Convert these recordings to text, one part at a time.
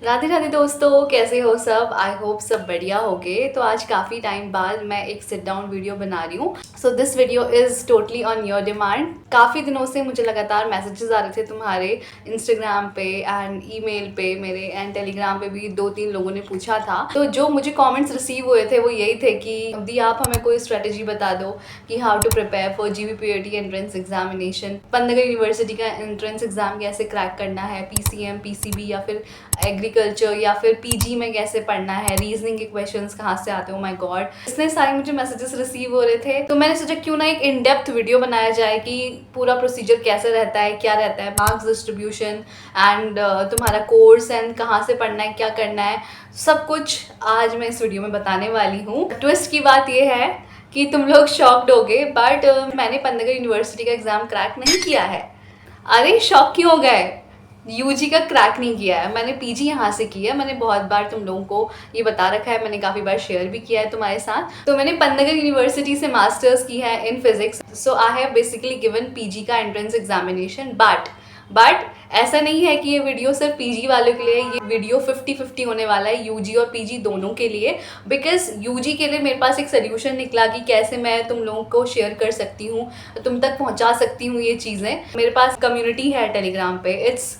राधे राधे दोस्तों, कैसे हो सब। आई होप सब बढ़िया होगे। तो आज काफ़ी टाइम बाद मैं एक सिट डाउन वीडियो बना रही हूँ। So this video is totally on your demand. काफ़ी दिनों से मुझे लगातार मैसेजेस आ रहे थे तुम्हारे इंस्टाग्राम पे एंड ईमेल पे मेरे एंड टेलीग्राम पे भी 2-3 लोगों ने पूछा था। तो जो मुझे कमेंट्स रिसीव हुए थे वो यही थे कि दी आप हमें कोई स्ट्रेटेजी बता दो कि how to prepare for GBPAT entrance examination, Pantnagar university का एंट्रेंस एग्जाम कैसे क्रैक करना है, पीसीएम पीसीबी या फिर एग्रीकल्चर या फिर पीजी में कैसे पढ़ना है, रीजनिंग के क्वेश्चंस कहाँ से आते हो। माय गॉड, इतने सारे मुझे मैसेजेस रिसीव हो रहे थे। तो मैंने सोचा क्यों ना एक इन डेप्थ वीडियो बनाया जाए कि पूरा प्रोसीजर कैसे रहता है, क्या रहता है, मार्क्स डिस्ट्रीब्यूशन एंड तुम्हारा कोर्स एंड कहाँ से पढ़ना है, क्या करना है, सब कुछ आज मैं इस वीडियो में बताने वाली हूँ। ट्विस्ट की बात यह है कि तुम लोग शॉक्ड होगे, बट मैंने पंतनगर यूनिवर्सिटी का एग्जाम क्रैक नहीं किया है। अरे शॉक क्यों हो गए? यूजी का क्रैक नहीं किया है, मैंने पीजी यहाँ से किया है। मैंने बहुत बार तुम लोगों को ये बता रखा है, मैंने काफ़ी बार शेयर भी किया है तुम्हारे साथ। तो मैंने पंतनगर यूनिवर्सिटी से मास्टर्स की है in physics. So I have basically given PG का एंट्रेंस एग्जामिनेशन। बट ऐसा नहीं है कि ये वीडियो सिर्फ पीजी वालों के लिए, ये वीडियो 50-50 होने वाला है यूजी और पीजी दोनों के लिए। बिकॉज यूजी के लिए मेरे पास एक सोल्यूशन निकला कि कैसे मैं तुम लोगों को शेयर कर सकती हूँ, तुम तक पहुँचा सकती हूँ ये चीज़ें। मेरे पास कम्युनिटी है टेलीग्राम पे, it's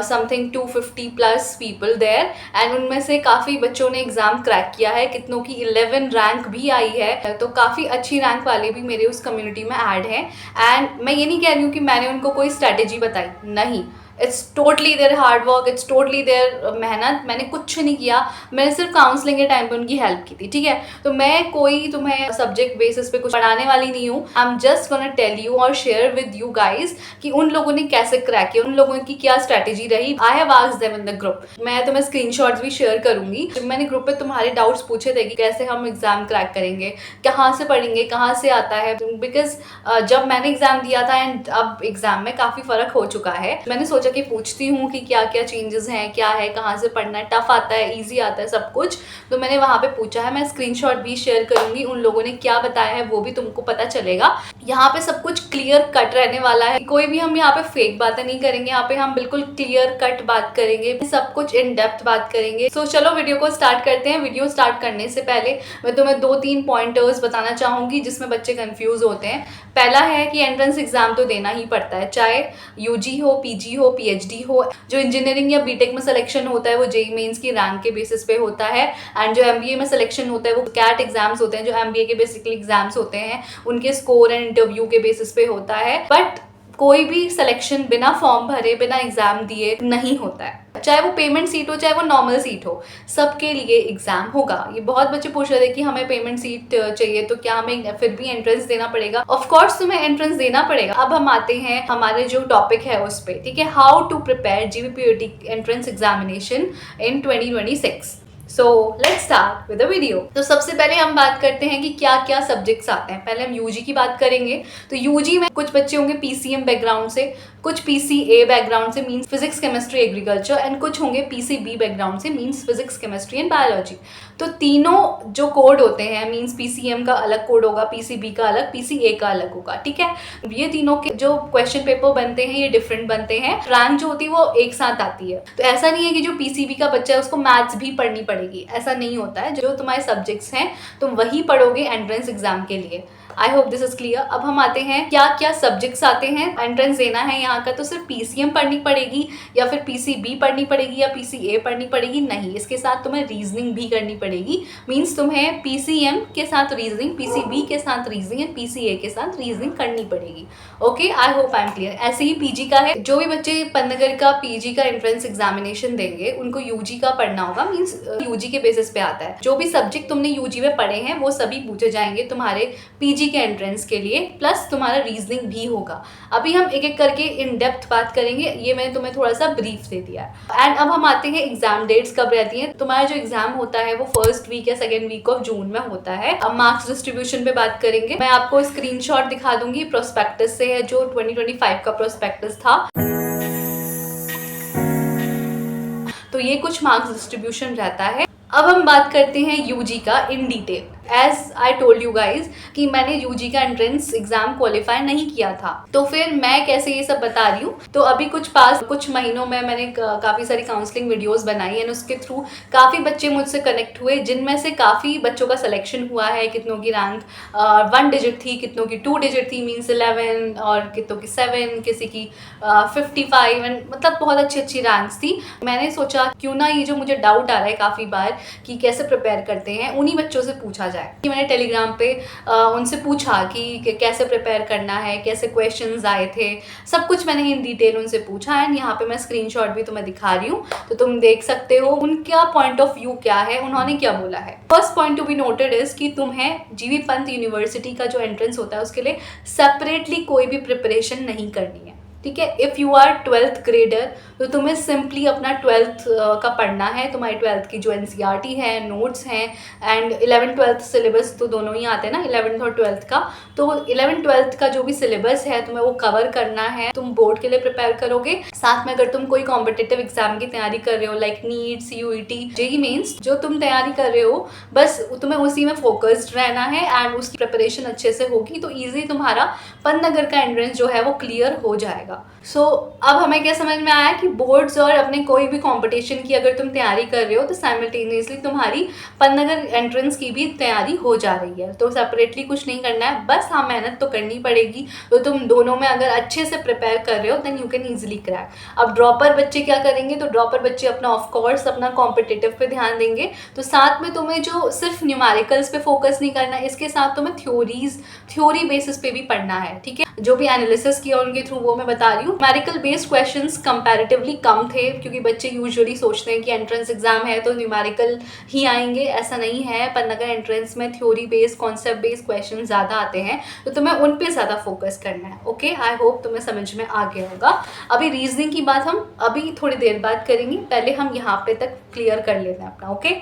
something 250+ people there and उनमें से काफ़ी बच्चों ने एग्ज़ाम क्रैक किया है, कितनों की 11 रैंक भी आई है। तो काफ़ी अच्छी रैंक वाले भी मेरे उस कम्युनिटी में ऐड हैं। एंड मैं ये नहीं कह रही हूँ कि मैंने उनको कोई स्ट्रैटेजी बताई, नहीं, it's totally there hard work, it's totally there मेहनत। मैंने कुछ नहीं किया, मैंने सिर्फ काउंसलिंग के टाइम पे उनकी हेल्प की थी, ठीक है। तो मैं कोई तुम्हें सब्जेक्ट बेसिस पे कुछ पढ़ाने वाली नहीं हूँ। I am just gonna tell you और शेयर विद यू गाइज कि उन लोगों ने कैसे क्रैक किया, उन लोगों की क्या स्ट्रैटेजी रही। I have asked them in the group. मैं तुम्हें स्क्रीनशॉट्स भी शेयर करूंगी। मैंने ग्रुप पे तुम्हारे डाउट्स पूछे थे कि कैसे हम एग्जाम क्रैक करेंगे, कहाँ से पढ़ेंगे, कहाँ से आता है। बिकॉज जब मैंने एग्जाम दिया था एंड अब एग्जाम में काफ़ी फ़र्क हो चुका है। मैंने सोचा कि पूछती हूँ कि क्या क्या चेंजेस हैं, क्या है, कहाँ से पढ़ना है, टफ आता है, इजी आता है, सब कुछ। तो मैंने वहाँ पे पूछा है। मैं स्क्रीनशॉट भी शेयर करूँगी, उन लोगों ने क्या बताया है वो भी तुमको पता चलेगा। यहाँ पे सब कुछ क्लियर कट रहने वाला है, कोई भी हम यहाँ पे फेक बातें नहीं करेंगे। यहाँ पे हम बिल्कुल क्लियर कट बात करेंगे, सब कुछ इन डेप्थ बात करेंगे। सो चलो वीडियो को स्टार्ट करते हैं। वीडियो स्टार्ट करने से पहले मैं तुम्हें 2-3 पॉइंटर्स बताना चाहूँगी जिसमें बच्चे कंफ्यूज होते हैं। पहला है कि एंट्रेंस एग्जाम तो देना ही पड़ता है, चाहे यूजी हो, पीजी हो, पीएचडी हो। जो इंजीनियरिंग या बीटेक में सिलेक्शन होता है वो जेईई मेंस की रैंक के बेसिस पे होता है एंड जो एमबीए में सिलेक्शन होता है वो कैट एग्जाम्स होते हैं, जो एमबीए के बेसिकली एग्जाम्स होते हैं, उनके स्कोर एंड इंटरव्यू के बेसिस पे होता है। बट कोई भी सिलेक्शन बिना फॉर्म भरे, बिना एग्जाम दिए नहीं होता है। चाहे वो पेमेंट सीट हो, चाहे वो नॉर्मल सीट हो, सबके लिए एग्जाम होगा। ये बहुत बच्चे पूछ रहे थे कि हमें पेमेंट सीट चाहिए तो क्या हमें फिर भी एंट्रेंस देना पड़ेगा? ऑफ कोर्स तुम्हें एंट्रेंस देना पड़ेगा। अब हम आते हैं हमारे जो टॉपिक है उस पे, ठीक है। How to prepare GBPAT entrance examination in 2026। So let's start with the video. तो सबसे पहले हम बात करते हैं कि क्या क्या सब्जेक्ट्स आते हैं। पहले हम यूजी की बात करेंगे। तो यूजी में कुछ बच्चे होंगे पीसीएम बैकग्राउंड से, कुछ पीसीए बैकग्राउंड से means physics chemistry agriculture, and कुछ होंगे पीसीबी बैकग्राउंड से means physics chemistry and biology. तो तीनों जो कोड होते हैं मींस पीसीएम का अलग कोड होगा, पीसीबी का अलग, पीसीए का अलग होगा, ठीक है। ये तीनों के जो क्वेश्चन पेपर बनते हैं ये डिफरेंट बनते हैं, रैंक जो होती है वो एक साथ आती है। तो ऐसा नहीं है कि जो पीसीबी का बच्चा है उसको मैथ्स भी पढ़नी पड़ेगी, ऐसा नहीं होता है। जो तुम्हारे सब्जेक्ट्स हैं तुम वही पढ़ोगे एंट्रेंस एग्जाम के लिए। I hope this is clear. अब हम आते हैं क्या क्या सब्जेक्ट्स आते हैं। एंट्रेंस देना है यहाँ का तो सिर्फ पीसीएम पढ़नी पड़ेगी या फिर पीसीबी पढ़नी पड़ेगी या पीसीए पढ़नी पड़ेगी? नहीं, इसके साथ तुम्हें रीजनिंग भी करनी पड़ेगी। मीन्स तुम्हें पीसीएम के साथ रीजनिंग, पीसीबी के साथ रीजनिंग एंड पीसीए के साथ रीजनिंग करनी पड़ेगी। Okay, I hope I am clear. ऐसे ही पीजी का है। जो भी बच्चे पंतनगर का पीजी का एंट्रेंस एग्जामिनेशन देंगे उनको यूजी का पढ़ना होगा, मीन्स यूजी के बेसिस पे आता है। जो भी सब्जेक्ट तुमने यूजी में पढ़े हैं वो सभी पूछे जाएंगे तुम्हारे पीजी के एंट्रेंस के लिए, प्लस तुम्हारा रीजनिंग भी होगा। अभी हम एक एक करके इन डेप्थ बात करेंगे, ये मैंने तुम्हें थोड़ा सा ब्रीफ दे दिया है। एंड अब हम आते हैं एग्जाम डेट्स कब रहती हैं। तुम्हारा जो एग्जाम होता है वो फर्स्ट वीक या सेकेंड वीक ऑफ जून में होता है। अब मार्क्स डिस्ट्रीब्यूशन पे बात करेंगे। मैं आपको स्क्रीनशॉट दिखा दूंगी, प्रोस्पेक्टस से है, जो 2025 का प्रोस्पेक्टस था। तो ये कुछ मार्क्स डिस्ट्रीब्यूशन रहता है। अब हम बात करते हैं यूजी का in detail. As I told you guys कि मैंने यूजी का एंट्रेंस एग्जाम क्वालिफाई नहीं किया था, तो फिर मैं कैसे ये सब बता रही हूँ। तो अभी कुछ महीनों में मैंने काफ़ी सारी काउंसलिंग वीडियोस बनाई एंड उसके थ्रू काफ़ी बच्चे मुझसे कनेक्ट हुए, जिनमें से काफ़ी बच्चों का सिलेक्शन हुआ है। कितनों की रैंक 1 डिजिट थी, कितनों की 2 डिजिट थी, मीन्स 11, और कितनों की 7, किसी की 55 एंड मतलब बहुत अच्छी रैंक्स थी। मैंने सोचा क्यों ना ये जो मुझे डाउट आ रहा है काफ़ी बार कि कैसे प्रिपेयर करते हैं, उन्हीं बच्चों से पूछा जाए। कि मैंने टेलीग्राम पे उनसे पूछा कि कैसे प्रिपेयर करना है, कैसे क्वेश्चंस आए थे, सब कुछ मैंने इन डिटेल उनसे पूछा एंड यहाँ पे मैं स्क्रीनशॉट भी तुम्हें दिखा रही हूँ, तो तुम देख सकते हो उनका पॉइंट ऑफ व्यू क्या है, उन्होंने क्या बोला है। First point to be noted is कि तुम्हें जीवी पंत यूनिवर्सिटी का जो एंट्रेंस होता है उसके लिए सेपरेटली कोई भी प्रिपरेशन नहीं करनी है, ठीक है। If you are 12th grader तो तुम्हें सिंपली अपना 12th का पढ़ना है। तुम्हारी 12th की जो NCERT है, नोट्स हैं एंड 11th 12th सिलेबस तो दोनों ही आते हैं ना, 11th और 12th का। तो 11th 12th का जो भी सिलेबस है तुम्हें वो कवर करना है। तुम बोर्ड के लिए प्रिपेयर करोगे, साथ में अगर तुम कोई कॉम्पिटिटिव एग्जाम की तैयारी कर रहे हो like NEET, CUET, JEE mains, जो तुम तैयारी कर रहे हो बस तुम्हें उसी में फोकस्ड रहना है एंड उसकी प्रिपरेशन अच्छे से होगी तो ईजी तुम्हारा पंतनगर का एंट्रेंस जो है वो क्लियर हो जाएगा। सो अब हमें क्या समझ में आया कि बोर्ड्स और अपने कोई भी कंपटीशन की अगर तुम तैयारी कर रहे हो तो साइमल्टेनियसली तुम्हारी पंतनगर एंट्रेंस की भी तैयारी हो जा रही है। तो सेपरेटली कुछ नहीं करना है, बस हाँ मेहनत तो करनी पड़ेगी। तो तुम दोनों में अगर अच्छे से प्रिपेयर कर रहे हो then you can easily crack. अब ड्रॉपर बच्चे क्या करेंगे, तो ड्रॉपर बच्चे अपना ऑफकोर्स अपना कॉम्पिटिटिव पे ध्यान देंगे। तो साथ में तुम्हें जो सिर्फ न्यूमेरिकल्स पे फोकस नहीं करना, इसके साथ तुम्हें थ्योरी बेसिस पे भी पढ़ना है, ठीक है। जो भी एनालिसिस किया उनके थ्रू वो मैं बता रही हूँ। न्यूमेरिकल बेस्ड क्वेश्चंस कंपैरेटिवली कम थे क्योंकि बच्चे यूजुअली सोचते हैं कि एंट्रेंस एग्जाम है तो न्यूमेरिकल ही आएंगे, ऐसा नहीं है। पंतनगर एंट्रेंस में theory based, concept based question ज़्यादा आते हैं, तो तुम्हें उन पे ज़्यादा फोकस करना है। ओके, आई होप तुम्हें समझ में आ गया होगा। अभी रीजनिंग की बात हम अभी थोड़ी देर बाद करेंगे, पहले हम यहाँ पे तक क्लियर कर लेते हैं अपना। ओके,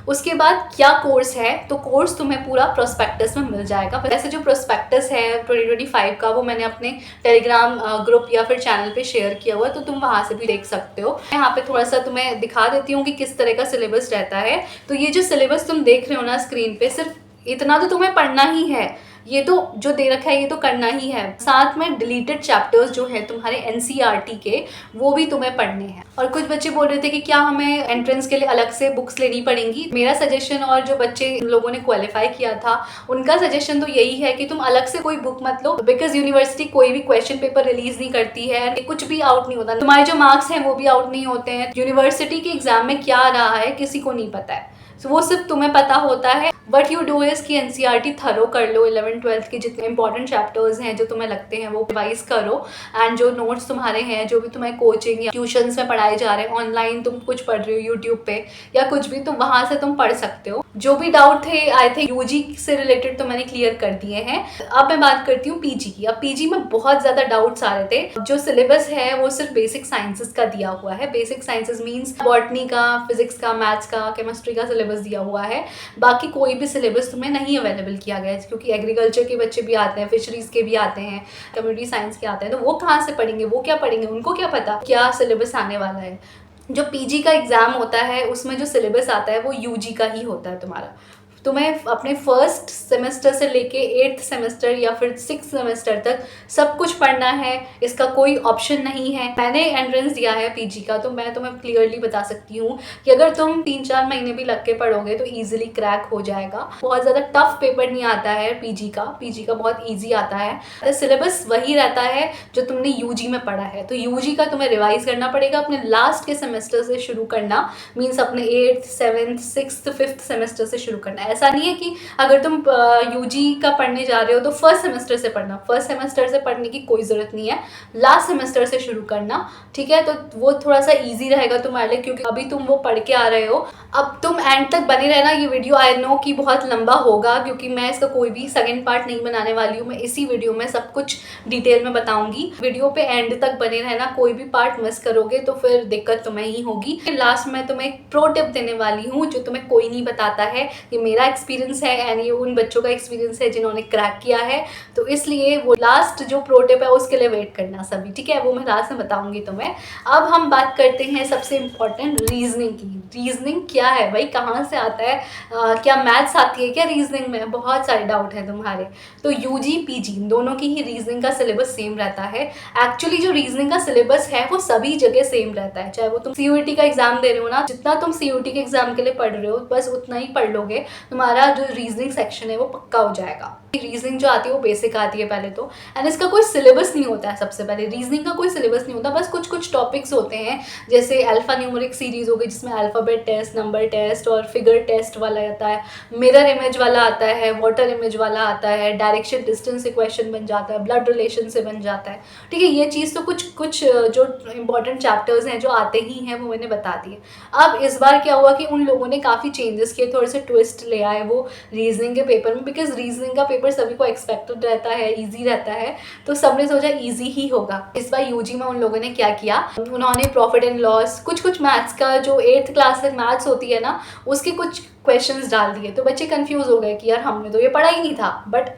उसके बाद क्या कोर्स है, तो कोर्स तुम्हें पूरा प्रोस्पेक्टस में मिल जाएगा। वैसे जो प्रोस्पेक्टस है 2025 का वो मैंने अपने टेलीग्राम ग्रुप या फिर चैनल पे शेयर किया हुआ है, तो तुम वहाँ से भी देख सकते हो। यहाँ पे थोड़ा सा तुम्हें दिखा देती हूँ कि किस तरह का सिलेबस रहता है। तो ये जो सिलेबस तुम देख रहे हो ना स्क्रीन पे, सिर्फ इतना तो तुम्हें पढ़ना ही है, ये तो जो दे रखा है ये तो करना ही है। साथ में डिलीटेड चैप्टर्स जो है तुम्हारे NCERT के वो भी तुम्हें पढ़ने हैं। और कुछ बच्चे बोल रहे थे कि क्या हमें एंट्रेंस के लिए अलग से बुक्स लेनी पड़ेंगी। मेरा सजेशन, और जो बच्चे लोगों ने क्वालिफाई किया था उनका सजेशन तो यही है कि तुम अलग से कोई बुक मत लो, बिकॉज यूनिवर्सिटी कोई भी क्वेश्चन पेपर रिलीज नहीं करती है, कुछ भी आउट नहीं होता, तुम्हारे जो मार्क्स हैं वो भी आउट नहीं होते हैं। यूनिवर्सिटी के एग्जाम में क्या आ रहा है किसी को नहीं पता है, तो वो सिर्फ तुम्हें पता होता है। बट यू डू इज कि NCERT थरो कर लो, 11th 12th के जितने इंपॉर्टेंट चैप्टर्स हैं जो तुम्हें लगते हैं वो रिवाइज करो। एंड जो नोट्स तुम्हारे हैं, जो भी तुम्हें कोचिंग या ट्यूशंस में पढ़ाए जा रहे हैं, ऑनलाइन तुम कुछ पढ़ रहे हो यूट्यूब पे या कुछ भी, तो वहाँ से तुम पढ़ सकते हो। जो भी डाउट थे आई थिंक यूजी से रिलेटेड तो मैंने क्लियर कर दिए हैं। अब मैं बात करती हूँ पीजी की। अब पीजी में बहुत ज़्यादा डाउट्स आ रहे थे। जो सिलेबस है वो सिर्फ बेसिक साइंसेस का दिया हुआ है। बेसिक साइंसेस मीन्स बॉटनी का, फिजिक्स का, मैथ्स का, केमिस्ट्री का सिलेबस दिया हुआ है। बाकी कोई भी सिलेबस तुम्हें नहीं अवेलेबल किया गया है, क्योंकि एग्रीकल्चर के बच्चे भी आते हैं, फिशरीज के भी आते हैं, कम्युनिटी साइंस के आते हैं, तो वो कहाँ से पढ़ेंगे, वो क्या पढ़ेंगे, उनको क्या पता क्या सिलेबस आने वाला है। जो पीजी का एग्ज़ाम होता है उसमें जो सिलेबस आता है वो यूजी का ही होता है तुम्हारा। तुम्हें अपने फर्स्ट सेमेस्टर से लेके 8th सेमेस्टर या फिर 6th सेमेस्टर तक सब कुछ पढ़ना है, इसका कोई ऑप्शन नहीं है। मैंने एंट्रेंस दिया है पीजी का, तो मैं तुम्हें क्लियरली बता सकती हूँ कि अगर तुम 3-4 महीने भी लग के पढ़ोगे तो ईजिली क्रैक हो जाएगा। बहुत ज़्यादा टफ पेपर नहीं आता है पीजी का बहुत ईजी आता है। सिलेबस वही रहता है जो तुमने यूजी में पढ़ा है, तो यूजी का तुम्हें रिवाइज करना पड़ेगा। अपने लास्ट के सेमेस्टर से शुरू करना, मीन्स अपने 8th 7th 6th 5th semester से शुरू करना। ऐसा नहीं है कि अगर तुम यूजी का पढ़ने जा रहे हो तो फर्स्ट सेमेस्टर से पढ़ना, फर्स्ट सेमेस्टर से पढ़ने की कोई ज़रूरत नहीं है, लास्ट सेमेस्टर से शुरू करना, ठीक है। तो वो थोड़ा सा इजी रहेगा तुम्हारे लिए, क्योंकि अभी तुम वो पढ़ के आ रहे हो। अब तुम एंड तक बने रहना। ये वीडियो आई नो कि बहुत लंबा होगा, क्योंकि मैं इसका कोई भी सेकंड पार्ट नहीं बनाने वाली हूँ। मैं इसी वीडियो में सब कुछ डिटेल में बताऊंगी। वीडियो पे एंड तक बने रहना, कोई भी पार्ट मिस करोगे तो फिर दिक्कत तुम्हें ही होगी। लास्ट में तुम्हें एक प्रो टिप देने वाली हूँ जो तुम्हें कोई नहीं बताता है। ये मेरा एक्सपीरियंस है एंड ये उन बच्चों का एक्सपीरियंस है जिन्होंने क्रैक किया है, तो इसलिए वो लास्ट जो प्रो टिप है उसके लिए वेट करना सभी, ठीक है। वो मैं लास्ट में बताऊंगी तुम्हें। अब हम बात करते हैं सबसे इम्पोर्टेंट रीजनिंग की। रीजनिंग क्या क्या है भाई, कहाँ से आता है, क्या मैथ्स आती है क्या रीजनिंग में, बहुत सारे डाउट हैं तुम्हारे। तो यूजी पीजी दोनों की ही रीजनिंग का सिलेबस सेम रहता है। एक्चुअली जो रीजनिंग का सिलेबस है वो सभी जगह सेम रहता है, चाहे वो तुम सीयूईटी का एग्जाम दे रहे हो ना, जितना तुम सीयूईटी के एग्जाम के लिए पढ़ रहे हो बस उतना ही पढ़ लोगे, तुम्हारा जो रीजनिंग सेक्शन है वो पक्का हो जाएगा। रीजनिंग जो आती है वो बेसिक आती है पहले तो, एंड इसका कोई सिलेबस नहीं होता है। सबसे पहले रीजनिंग का कोई सिलेबस नहीं होता, बस कुछ कुछ टॉपिक्स होते हैं, जैसे अल्फा न्यूमेरिक सीरीज हो गई जिसमें अल्फाबेट टेस्ट, नंबर टेस्ट और फिगर टेस्ट वाला आता है, मिरर इमेज वाला आता है, वाटर इमेज वाला आता है, डायरेक्शन डिस्टेंस से क्वेश्चन बन जाता है, ब्लड रिलेशन से बन जाता है। ठीक है, ये चीज़ तो कुछ कुछ जो इंपॉर्टेंट चैप्टर्स हैं जो आते ही हैं वो मैंने बता दिए। अब इस बार क्या हुआ कि उन लोगों ने काफ़ी चेंजेस किए, थोड़े से ट्विस्ट ले आए वो रीजनिंग के पेपर में, बिकॉज रीजनिंग का पेपर सभी को एक्सपेक्टेड रहता है, इजी रहता है, तो सबने सोचा इजी ही होगा। इस बार यूजी में उन लोगों ने क्या किया, उन्होंने प्रॉफिट एंड लॉस, कुछ कुछ मैथ्स का जो 8th क्लास तक मैथ्स होती है ना, उसके कुछ क्वेश्चंस डाल दिए। तो बच्चे कंफ्यूज हो गए कि यार हमने तो ये पढ़ा ही नहीं था। बट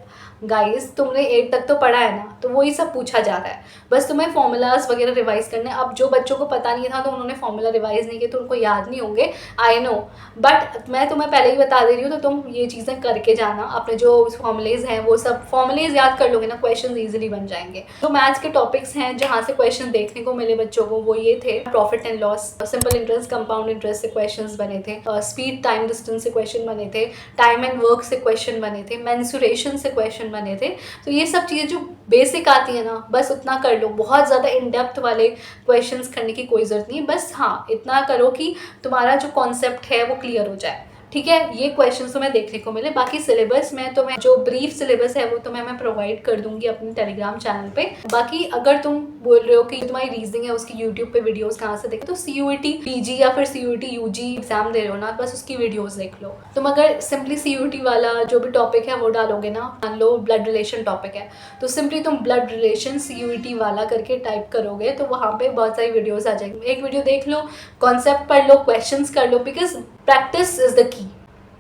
गाइस तुमने 8 तक तो पढ़ा है ना, तो वही सब पूछा जा रहा है, बस तुम्हें फॉर्मूलाज वगैरह रिवाइज करने। अब जो बच्चों को पता नहीं था तो उन्होंने फॉर्मूला रिवाइज नहीं किए तो उनको याद नहीं होंगे, आई नो, बट मैं तुम्हें पहले ही बता दे रही हूँ, तो तुम ये चीज़ें करके जाना। अपने जो फॉर्मूलेज हैं वो सब फॉर्मूलेज याद कर लोगे ना, क्वेश्चन ईजिली बन जाएंगे। तो मैथ्स के टॉपिक्स हैं जहाँ से क्वेश्चन देखने को मिले बच्चों को, वो ये थे, profit and loss, simple interest, compound interest से क्वेश्चन बने थे, स्पीड टाइम डिस्टेंस से क्वेश्चन बने थे, टाइम एंड वर्क से क्वेश्चन बने थे, मेंसुरेशन से क्वेश्चन बने थे। तो ये सब चीज़ें जो बेसिक आती है ना, बस उतना कर लो, बहुत ज़्यादा इन डेप्थ वाले क्वेश्चंस करने की कोई ज़रूरत नहीं है। बस हाँ, इतना करो कि तुम्हारा जो कॉन्सेप्ट है वो क्लियर हो जाए। ठीक है, ये क्वेश्चन तुम्हें देखने को मिले। बाकी सिलेबस में तुम्हें जो ब्रीफ सिलेबस है वो तुम्हें मैं प्रोवाइड कर दूंगी अपने टेलीग्राम चैनल पे। बाकी अगर तुम बोल रहे हो कि तुम्हारी रीजनिंग है उसकी यूट्यूब पे वीडियोस कहाँ से देखें, तो सीयूईटी पीजी या फिर सीयूईटी यूजी एग्जाम दे रहे हो ना, बस उसकी वीडियोस देख लो। तुम अगर सिंपली सीयूईटी वाला जो भी टॉपिक है वो डालोगे ना, मान लो ब्लड रिलेशन टॉपिक है, तो सिंपली तुम ब्लड रिलेशन सीयूईटी वाला करके टाइप करोगे तो वहाँ पे बहुत सारी वीडियोज आ जाएंगी। एक वीडियो देख लो, कॉन्सेप्ट पढ़ लो, क्वेश्चन कर लो, because practice is the key.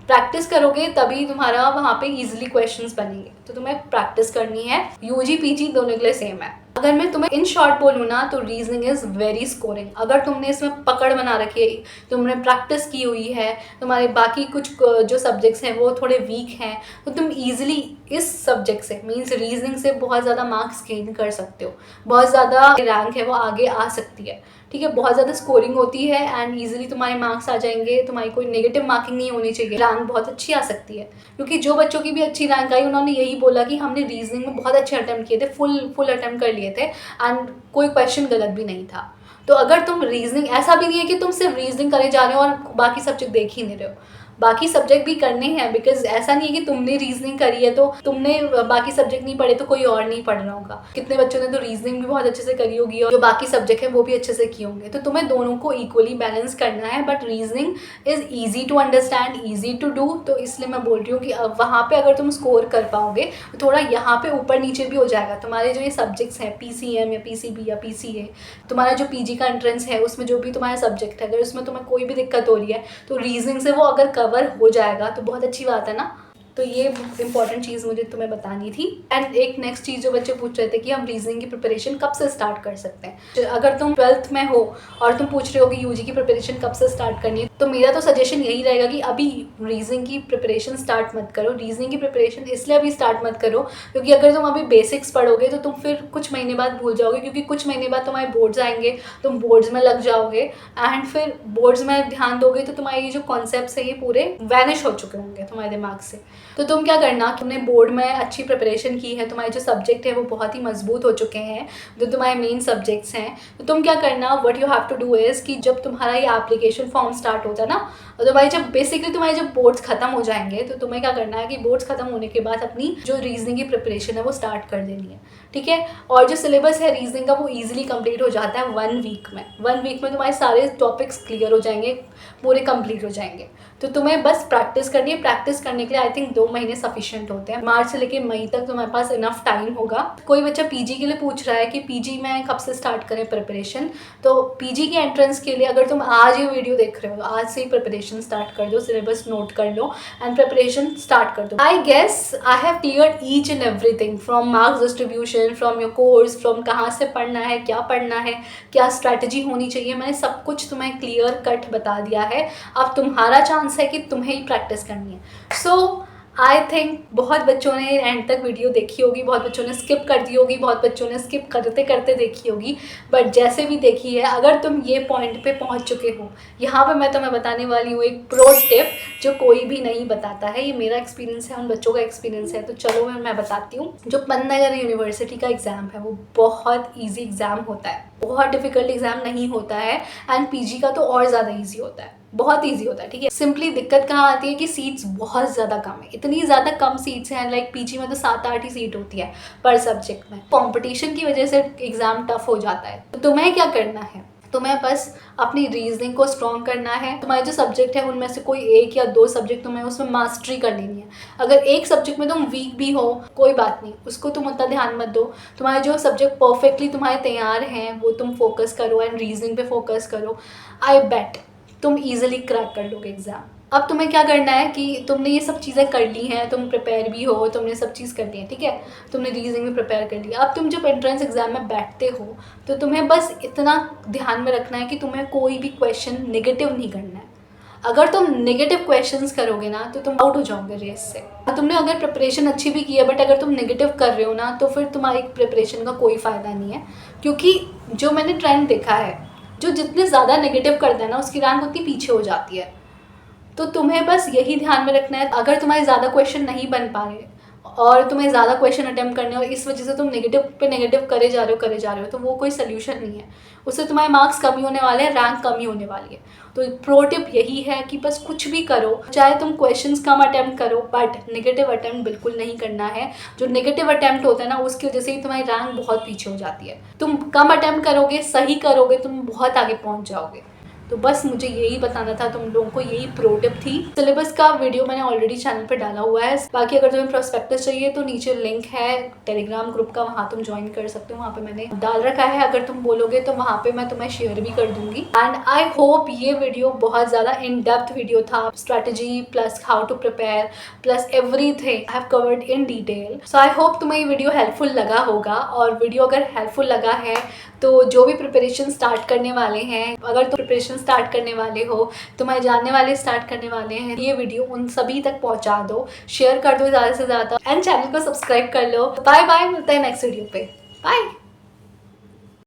Practice करोगे तभी तुम्हारा वहाँ पे इजीली क्वेश्चंस बनेंगे, तो तुम्हें प्रैक्टिस करनी है। यूजी पीजी दोनों के लिए सेम है। अगर मैं तुम्हें इन शॉर्ट बोलूँ ना, तो रीजनिंग इज़ वेरी स्कोरिंग। अगर तुमने इसमें पकड़ बना रखी है, तुमने प्रैक्टिस की हुई है, तुम्हारे बाकी कुछ जो सब्जेक्ट्स हैं वो थोड़े वीक हैं, तो तुम ईजिली इस सब्जेक्ट से, मीन्स रीजनिंग से बहुत ज़्यादा मार्क्स गेन कर सकते हो, बहुत ज़्यादा रैंक है वो आगे आ सकती है। ठीक है, बहुत ज़्यादा स्कोरिंग होती है एंड ईजिली तुम्हारे मार्क्स आ जाएंगे, तुम्हारी कोई नेगेटिव मार्किंग नहीं होनी चाहिए, रैंक बहुत अच्छी आ सकती है। क्योंकि जो बच्चों की भी अच्छी रैंक आई उन्होंने यही बोला कि हमने रीजनिंग में बहुत अच्छे अटैम्प्ट किए थे, फुल अटैम्प्ट कर लिए थे एंड कोई क्वेश्चन गलत भी नहीं था। तो अगर तुम रीजनिंग, ऐसा भी नहीं है कि तुम सिर्फ रीजनिंग करे जा रहे हो और बाकी सब्जेक्ट देख ही नहीं रहे हो, बाकी सब्जेक्ट भी करने हैं, बिकॉज ऐसा नहीं है कि तुमने रीजनिंग करी है तो तुमने बाकी सब्जेक्ट नहीं पढ़े तो कोई और नहीं पढ़ रहा होगा। कितने बच्चों ने तो रीजनिंग भी बहुत अच्छे से करी होगी और जो बाकी सब्जेक्ट है वो भी अच्छे से किए होंगे। तो तुम्हें दोनों को इक्वली बैलेंस करना है, but reasoning is easy to understand, easy to do, तो इसलिए मैं बोल रही हूँ कि वहाँ पे अगर तुम स्कोर कर पाओगे तो थोड़ा यहाँ पे ऊपर नीचे भी हो जाएगा। तुम्हारे जो ये सब्जेक्ट्स हैं PCM या PCB या PCA, तुम्हारा जो PG का एंट्रेंस है उसमें जो भी तुम्हारा सब्जेक्ट है, अगर उसमें तुम्हें कोई भी दिक्कत हो रही है तो रीजनिंग से वो अगर कवर हो जाएगा तो बहुत अच्छी बात है ना। तो ये इंपॉर्टेंट चीज़ मुझे तुम्हें बतानी थी। एंड एक नेक्स्ट चीज़ जो बच्चे पूछ रहे थे कि हम रीजनिंग की प्रिपरेशन कब से स्टार्ट कर सकते हैं। अगर तुम 12th में हो और तुम पूछ रहे हो कि यूजी की प्रिपरेशन कब से स्टार्ट करनी है, तो मेरा तो सजेशन यही रहेगा कि अभी रीजनिंग की प्रिपरेशन स्टार्ट मत करो। रीजनिंग की प्रिपरेशन इसलिए अभी स्टार्ट मत करो क्योंकि अगर तुम अभी बेसिक्स पढ़ोगे तो तुम फिर कुछ महीने बाद भूल जाओगे, क्योंकि कुछ महीने बाद तुम्हारे बोर्ड्स आएंगे, तुम बोर्ड्स में लग जाओगे एंड फिर बोर्ड्स में ध्यान दोगे तो तुम्हारे ये जो कॉन्सेप्ट्स है ये पूरे वैनिश हो चुके होंगे तुम्हारे दिमाग से। तो तुम क्या करना, तुमने बोर्ड में अच्छी प्रिपरेशन की है, तुम्हारे जो सब्जेक्ट है वो बहुत ही मजबूत हो चुके हैं, जो तुम्हारे मेन सब्जेक्ट्स हैं, तो तुम क्या करना, what you have to do is कि जब तुम्हारा ये एप्लीकेशन फॉर्म स्टार्ट होता है ना, तो तुम्हारी जब बेसिकली तुम्हारे जब बोर्ड्स खत्म हो जाएंगे तो तुम्हें क्या करना है कि बोर्ड्स खत्म होने के बाद अपनी जो रीजनिंग की प्रिपरेशन है वो स्टार्ट कर देनी है। ठीक है, और जो सिलेबस है रीजनिंग का वो ईजिली कंप्लीट हो जाता है 1 वीक में। 1 वीक में तुम्हारे सारे टॉपिक्स क्लियर हो जाएंगे, पूरे कंप्लीट हो जाएंगे। तो तुम्हें बस प्रैक्टिस करनी है। प्रैक्टिस करने के लिए आई थिंक 2 महीने सफिशिएंट होते हैं। मार्च से लेके मई तक तुम्हारे पास इनफ टाइम होगा। कोई बच्चा पीजी के लिए पूछ रहा है कि पीजी में कब से स्टार्ट करें प्रिपरेशन, तो पीजी के एंट्रेंस के लिए अगर तुम आज ये वीडियो देख रहे हो, आज से ही प्रिपरेशन स्टार्ट कर दो, सिलेबस नोट कर लो एंड प्रिपरेशन स्टार्ट कर दो। I guess I have cleared each and everything from marks distribution, from your course, from कहाँ से पढ़ना है, क्या स्ट्रैटेजी होनी चाहिए, मैंने सब कुछ तुम्हें क्लियर कट बता दिया है। अब तुम्हारा चांस है कि तुम्हें ही प्रैक्टिस करनी है। सो आई थिंक बहुत बच्चों ने एंड तक वीडियो देखी होगी, बहुत बच्चों ने स्किप कर दी होगी, बहुत बच्चों ने स्किप करते करते देखी होगी, बट जैसे भी देखी है, अगर तुम ये पॉइंट पे पहुंच चुके हो, यहाँ पे मैं तुम्हें बताने वाली हूँ एक प्रो टिप जो कोई भी नहीं बताता है। ये मेरा एक्सपीरियंस है, उन बच्चों का एक्सपीरियंस है, तो चलो मैं बताती हूँ। जो पन्नागर यूनिवर्सिटी का एग्ज़ाम है वो बहुत ईजी एग्ज़ाम होता है, बहुत डिफिकल्ट एग्ज़ाम नहीं होता है। एंड पीजी का तो और ज़्यादा ईजी होता है, बहुत ईजी होता है, ठीक है। सिंपली दिक्कत कहाँ आती है कि सीट्स बहुत ज़्यादा कम है, इतनी ज़्यादा कम सीट्स हैं, लाइक पीजी में तो 7-8 ही सीट होती है पर सब्जेक्ट में। कंपटीशन की वजह से एग्ज़ाम टफ हो जाता है। तो तुम्हें क्या करना है, तुम्हें बस अपनी रीजनिंग को स्ट्रॉन्ग करना है। तुम्हारे जो सब्जेक्ट है उनमें से कोई 1 या 2 सब्जेक्ट तुम्हें उसमें मास्टरी कर लेनी है। अगर एक सब्जेक्ट में तुम वीक भी हो कोई बात नहीं, उसको तुम उतना ध्यान मत दो। तुम्हारे जो सब्जेक्ट परफेक्टली तुम्हारे तैयार हैं वो तुम फोकस करो एंड रीजनिंग पे फोकस करो। आई बेट तुम ईजिली क्रैक कर लोगे एग्ज़ाम। अब तुम्हें क्या करना है कि तुमने ये सब चीज़ें कर ली हैं, तुम प्रिपेयर भी हो, तुमने सब चीज़ कर ली है, ठीक है, तुमने रीजनिंग में प्रिपेयर कर लिया। अब तुम जब एंट्रेंस एग्जाम में बैठते हो तो तुम्हें बस इतना ध्यान में रखना है कि तुम्हें कोई भी क्वेश्चन नेगेटिव नहीं करना है। अगर तुम नेगेटिव क्वेश्चंस करोगे ना तो तुम आउट हो जाओगे रेस से। तुमने अगर प्रिपरेशन अच्छी भी की है बट अगर तुम नेगेटिव कर रहे हो ना तो फिर तुम्हारी प्रिपरेशन का कोई फ़ायदा नहीं है। क्योंकि जो मैंने ट्रेंड देखा है, जो जितने ज़्यादा नेगेटिव करता है ना उसकी रैंक उतनी पीछे हो जाती है। तो तुम्हें बस यही ध्यान में रखना है, अगर तुम्हारे ज़्यादा क्वेश्चन नहीं बन पा रहे और तुम्हें ज़्यादा क्वेश्चन अटेम्प्ट करने और इस वजह से तुम नेगेटिव पे नेगेटिव करे जा रहे हो तो वो कोई सोल्यूशन नहीं है। उससे तुम्हारे मार्क्स कम ही होने वाले हैं, रैंक कम ही होने वाली है। तो प्रो टिप यही है कि बस कुछ भी करो, चाहे तुम क्वेश्चंस कम अटेम्प्ट करो बट नेगेटिव अटेम्प्ट बिल्कुल नहीं करना है। जो नेगेटिव अटेम्प्ट होता है ना उसकी वजह से ही तुम्हारी रैंक बहुत पीछे हो जाती है। तुम कम अटेम्प्ट करोगे, सही करोगे, तुम बहुत आगे पहुँच जाओगे। तो बस मुझे यही बताना था तुम लोगों को, यही प्रो टिप थी। सिलेबस का वीडियो मैंने ऑलरेडी चैनल पे डाला हुआ है। बाकी अगर तुम्हें प्रोस्पेक्टस चाहिए तो नीचे लिंक है टेलीग्राम ग्रुप का, वहाँ तुम ज्वाइन कर सकते हो, वहाँ पे मैंने डाल रखा है। अगर तुम बोलोगे तो वहाँ पे मैं तुम्हें शेयर भी कर दूंगी। एंड आई होप ये वीडियो बहुत ज़्यादा इन डेप्थ वीडियो था, strategy plus how to prepare plus everything I have covered in detail. So I hope तुम्हें ये वीडियो हेल्पफुल लगा होगा। और वीडियो अगर हेल्पफुल लगा है तो जो भी प्रिपरेशन स्टार्ट करने वाले हैं, अगर तुम प्रिपरेशन स्टार्ट करने वाले हो, तुम्हारे जानने वाले स्टार्ट करने वाले हैं, ये वीडियो उन सभी तक पहुंचा दो, शेयर कर दो ज़्यादा से ज़्यादा एंड चैनल को सब्सक्राइब कर लो। बाय बाय, मिलते हैं नेक्स्ट वीडियो पे। बाय।